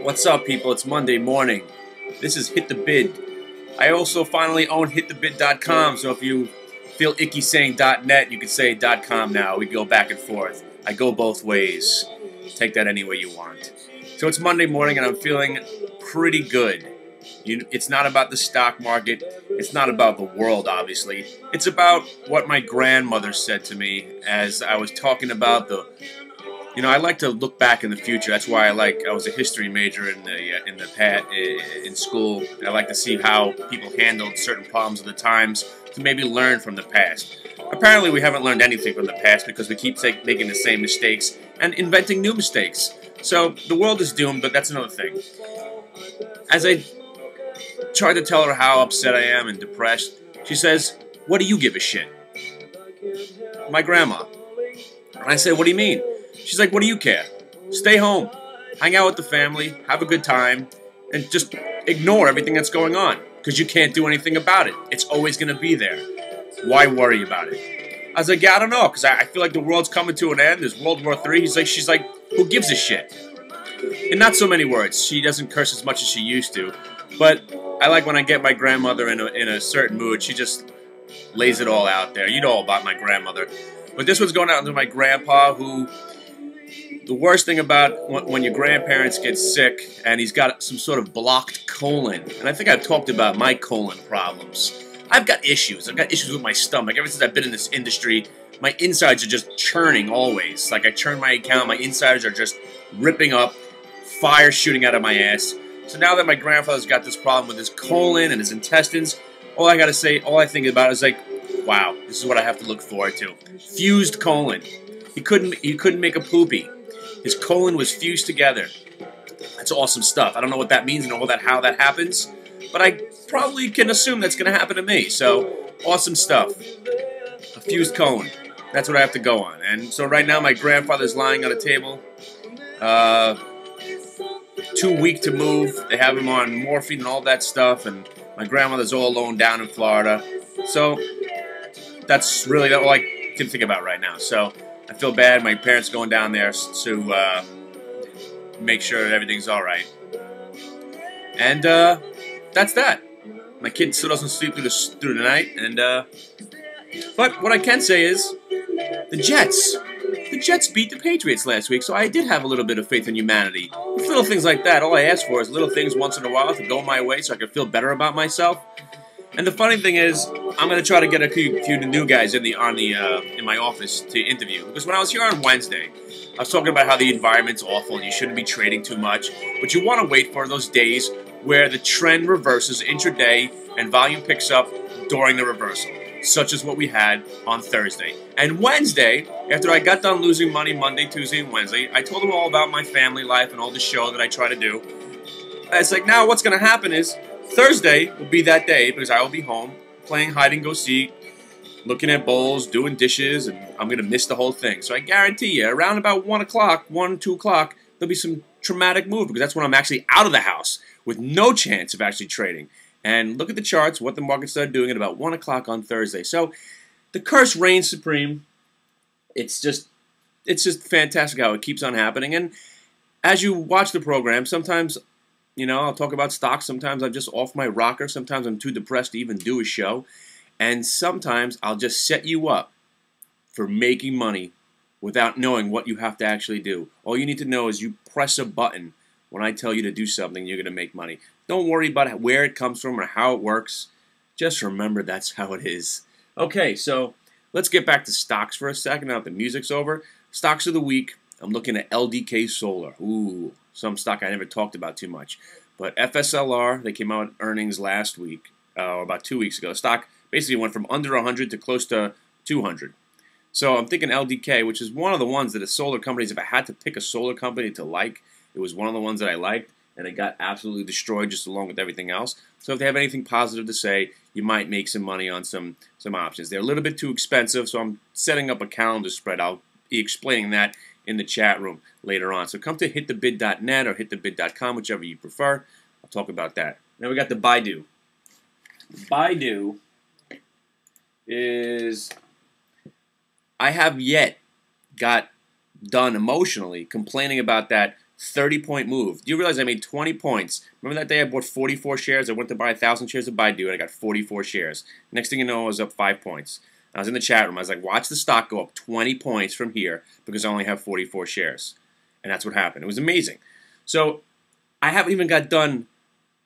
What's up, people? It's Monday morning. This is Hit the Bid. I also finally own hitthebid.com, so if you feel icky saying .net, you can say .com now. We go back and forth. I go both ways. Take that any way you want. So it's Monday morning, and I'm feeling pretty good. It's not about the stock market. It's not about the world, obviously. It's about what my grandmother said to me as I was talking about I like to look back in the future. That's why I was a history major in school. I like to see how people handled certain problems of the times to maybe learn from the past. Apparently, we haven't learned anything from the past because we keep making the same mistakes and inventing new mistakes. So the world is doomed, but that's another thing. As I tried to tell her how upset I am and depressed, she says, "What do you give a shit?" My grandma. And I said, "What do you mean?" She's like, "What do you care? Stay home, hang out with the family, have a good time, and just ignore everything that's going on, because you can't do anything about it. It's always going to be there. Why worry about it?" I was like, "Yeah, I don't know, because I feel like the world's coming to an end. There's World War III. She's like, "Who gives a shit?" In not so many words. She doesn't curse as much as she used to, but I like when I get my grandmother in a certain mood. She just lays it all out there. You know all about my grandmother. But this one's going out to my grandpa, who... The worst thing about when your grandparents get sick and he's got some sort of blocked colon, and I think I've talked about my colon problems. I've got issues. I've got issues with my stomach. Ever since I've been in this industry, my insides are just churning always. Like I turn my account, my insides are just ripping up, fire shooting out of my ass. So now that my grandfather's got this problem with his colon and his intestines, all I think about is like, wow, this is what I have to look forward to. Fused colon. He couldn't make a poopy. His colon was fused together. That's awesome stuff. I don't know what that means and how that happens, but I probably can assume that's going to happen to me. So, awesome stuff. A fused colon. That's what I have to go on. And so right now my grandfather's lying on a table. Too weak to move. They have him on morphine and all that stuff. And my grandmother's all alone down in Florida. So, that's really all I can think about right now. So, I feel bad. My parents going down there to make sure that everything's all right. And that's that. My kid still doesn't sleep through the night. And but what I can say is the Jets beat the Patriots last week, so I did have a little bit of faith in humanity. With little things like that, all I ask for is little things once in a while to go my way so I can feel better about myself. And the funny thing is, I'm going to try to get a few new guys in my office to interview. Because when I was here on Wednesday, I was talking about how the environment's awful and you shouldn't be trading too much. But you want to wait for those days where the trend reverses intraday and volume picks up during the reversal, such as what we had on Thursday. And Wednesday, after I got done losing money Monday, Tuesday, and Wednesday, I told them all about my family life and all the show that I try to do. And it's like, now what's going to happen is, Thursday will be that day because I will be home playing hide-and-go-seek, looking at bowls, doing dishes, and I'm going to miss the whole thing. So I guarantee you, around about 1 o'clock, 2 o'clock, there'll be some traumatic move because that's when I'm actually out of the house with no chance of actually trading. And look at the charts, what the markets start doing at about 1 o'clock on Thursday. So the curse reigns supreme. It's just fantastic how it keeps on happening. And as you watch the program, sometimes... I'll talk about stocks. Sometimes I'm just off my rocker. Sometimes I'm too depressed to even do a show. And sometimes I'll just set you up for making money without knowing what you have to actually do. All you need to know is you press a button when I tell you to do something, you're going to make money. Don't worry about where it comes from or how it works. Just remember that's how it is. Okay, so let's get back to stocks for a second now that the music's over. Stocks of the week. I'm looking at LDK Solar. Ooh, some stock I never talked about too much. But FSLR, they came out earnings last week, or about 2 weeks ago. The stock basically went from under 100 to close to 200. So I'm thinking LDK, which is one of the ones that the solar companies, if I had to pick a solar company to like, it was one of the ones that I liked, and it got absolutely destroyed just along with everything else. So if they have anything positive to say, you might make some money on some options. They're a little bit too expensive, so I'm setting up a calendar spread. I'll be explaining that in the chat room later on. So come to hitthebid.net or hitthebid.com, whichever you prefer. I'll talk about that. Now we got the Baidu. Baidu is... I have yet got done emotionally complaining about that 30-point move. Do you realize I made 20 points? Remember that day I bought 44 shares? I went to buy 1,000 shares of Baidu, and I got 44 shares. Next thing you know, I was up 5 points. I was in the chat room. I was like, watch the stock go up 20 points from here because I only have 44 shares. And that's what happened. It was amazing. So I haven't even got done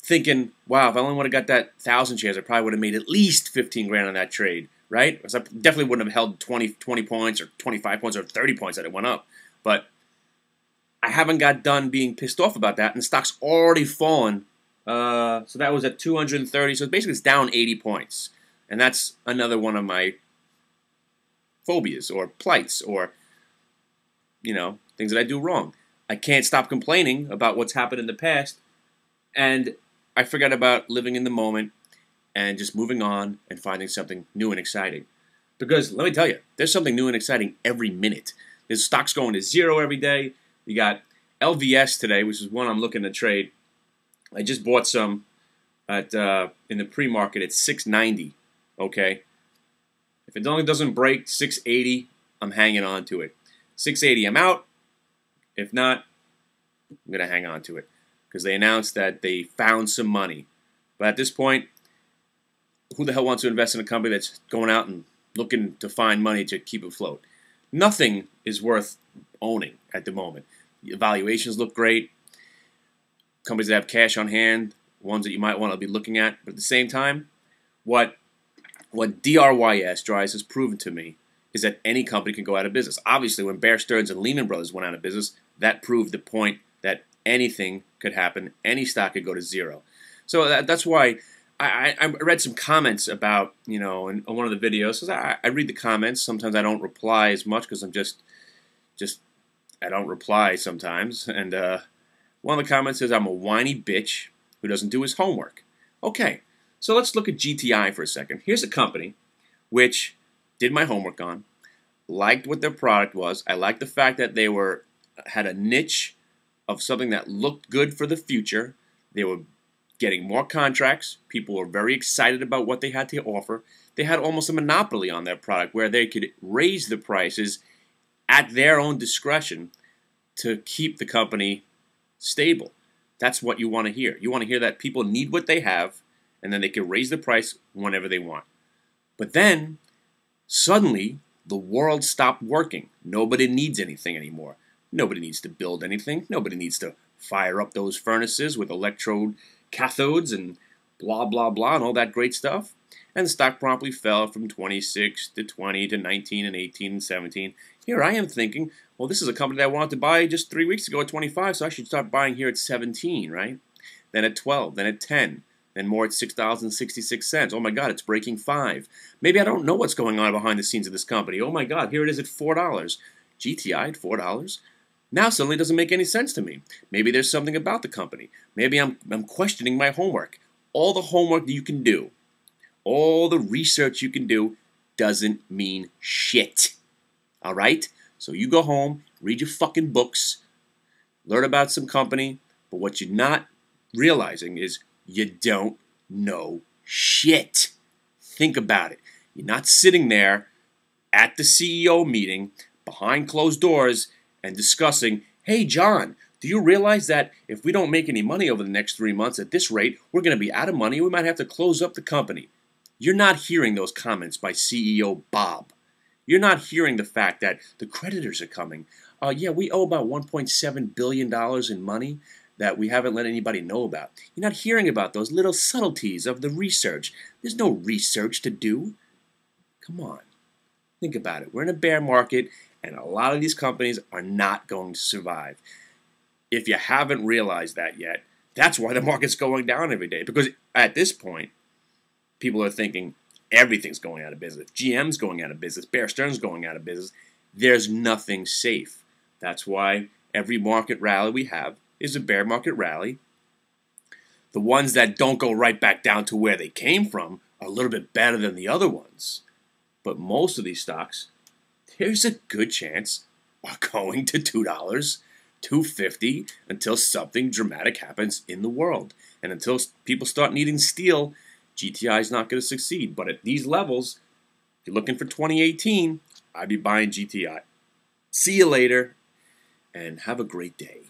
thinking, wow, if I only would have got that 1,000 shares, I probably would have made at least 15 grand on that trade, right? Because I definitely wouldn't have held 20 points or 25 points or 30 points that it went up. But I haven't got done being pissed off about that, and the stock's already fallen. So that was at 230. So basically it's down 80 points. And that's another one of my phobias or plights or, you know, things that I do wrong. I can't stop complaining about what's happened in the past, and I forget about living in the moment and just moving on and finding something new and exciting. Because let me tell you, there's something new and exciting every minute. There's stocks going to zero every day. You got LVS today, which is one I'm looking to trade. I just bought some at in the pre-market at 690. Okay, if it only doesn't break 680, I'm hanging on to it. 680, I'm out. If not, I'm gonna hang on to it because they announced that they found some money. But at this point, who the hell wants to invest in a company that's going out and looking to find money to keep it afloat? Nothing is worth owning at the moment. The valuations look great. Companies that have cash on hand, ones that you might want to be looking at. But at the same time, what DRYS, Dries, has proven to me is that any company can go out of business. Obviously, when Bear Stearns and Lehman Brothers went out of business, that proved the point that anything could happen. Any stock could go to zero. So that's why I read some comments about, you know, in one of the videos. So I read the comments. Sometimes I don't reply as much because I'm just I don't reply sometimes. And one of the comments says I'm a whiny bitch who doesn't do his homework. Okay, so let's look at GTI for a second. Here's a company which did my homework on, liked what their product was. I liked the fact that they had a niche of something that looked good for the future. They were getting more contracts. People were very excited about what they had to offer. They had almost a monopoly on their product where they could raise the prices at their own discretion to keep the company stable. That's what you want to hear. You want to hear that people need what they have, and then they can raise the price whenever they want. But then, suddenly, the world stopped working. Nobody needs anything anymore. Nobody needs to build anything. Nobody needs to fire up those furnaces with electrode cathodes and blah, blah, blah, and all that great stuff. And the stock promptly fell from 26 to 20 to 19 and 18 and 17. Here I am thinking, well, this is a company that I wanted to buy just 3 weeks ago at 25, so I should start buying here at 17, right? Then at 12, then at 10, then more at $6.66. Oh my God, it's breaking 5. Maybe I don't know what's going on behind the scenes of this company. Oh my God, here it is at $4. GTI at $4. Now suddenly it doesn't make any sense to me. Maybe there's something about the company. Maybe I'm questioning my homework. All the homework that you can do, all the research you can do doesn't mean shit. All right? So you go home, read your fucking books, learn about some company, but what you're not realizing is you don't know shit. Think about it. You're not sitting there at the CEO meeting behind closed doors and discussing, hey, John, do you realize that if we don't make any money over the next 3 months at this rate, we're going to be out of money. We might have to close up the company. You're not hearing those comments by CEO Bob. You're not hearing the fact that the creditors are coming. Yeah, we owe about $1.7 billion in money that we haven't let anybody know about. You're not hearing about those little subtleties of the research. There's no research to do. Come on. Think about it. We're in a bear market, and a lot of these companies are not going to survive. If you haven't realized that yet, that's why the market's going down every day. Because at this point, people are thinking everything's going out of business. GM's going out of business. Bear Stearns going out of business. There's nothing safe. That's why every market rally we have is a bear market rally. The ones that don't go right back down to where they came from are a little bit better than the other ones. But most of these stocks, there's a good chance, are going to $2, $2.50 until something dramatic happens in the world. And until people start needing steel, GTI is not going to succeed. But at these levels, if you're looking for 2018, I'd be buying GTI. See you later, and have a great day.